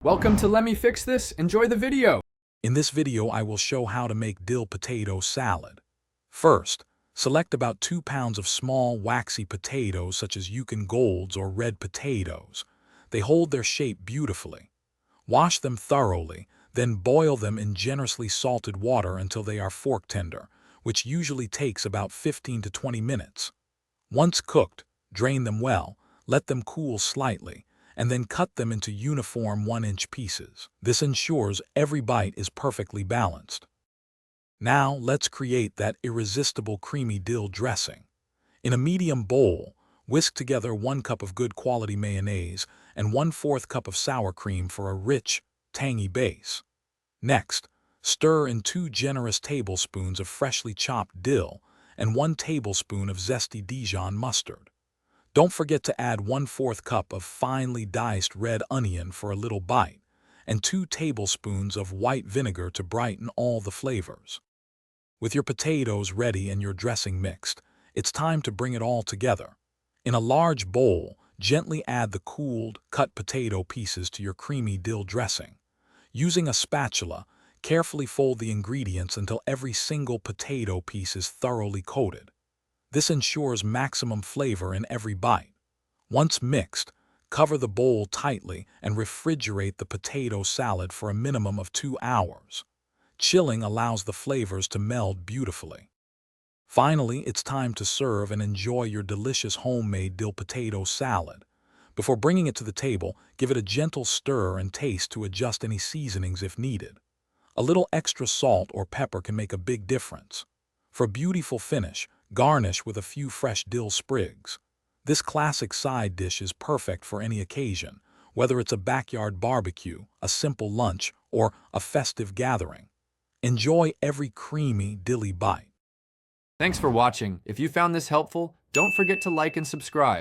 Welcome to Let Me Fix This. Enjoy the video. In this video, I will show how to make dill potato salad. First, select about 2 pounds of small, waxy potatoes such as Yukon Golds or red potatoes. They hold their shape beautifully. Wash them thoroughly, then boil them in generously salted water until they are fork tender, which usually takes about 15 to 20 minutes. Once cooked, drain them well, let them cool slightly, and then cut them into uniform 1-inch pieces. This ensures every bite is perfectly balanced. Now let's create that irresistible creamy dill dressing. In a medium bowl, whisk together 1 cup of good quality mayonnaise and 1/4 cup of sour cream for a rich, tangy base. Next, stir in 2 generous tablespoons of freshly chopped dill and 1 tablespoon of zesty Dijon mustard. Don't forget to add 1/4 cup of finely diced red onion for a little bite, and 2 tablespoons of white vinegar to brighten all the flavors. With your potatoes ready and your dressing mixed, it's time to bring it all together. In a large bowl, gently add the cooled, cut potato pieces to your creamy dill dressing. Using a spatula, carefully fold the ingredients until every single potato piece is thoroughly coated. This ensures maximum flavor in every bite. Once mixed, cover the bowl tightly and refrigerate the potato salad for a minimum of 2 hours. Chilling allows the flavors to meld beautifully. Finally, it's time to serve and enjoy your delicious homemade dill potato salad. Before bringing it to the table, give it a gentle stir and taste to adjust any seasonings if needed. A little extra salt or pepper can make a big difference. For a beautiful finish, garnish with a few fresh dill sprigs. This classic side dish is perfect for any occasion, whether it's a backyard barbecue, a simple lunch, or a festive gathering. Enjoy every creamy, dilly bite. Thanks for watching. If you found this helpful, don't forget to like and subscribe.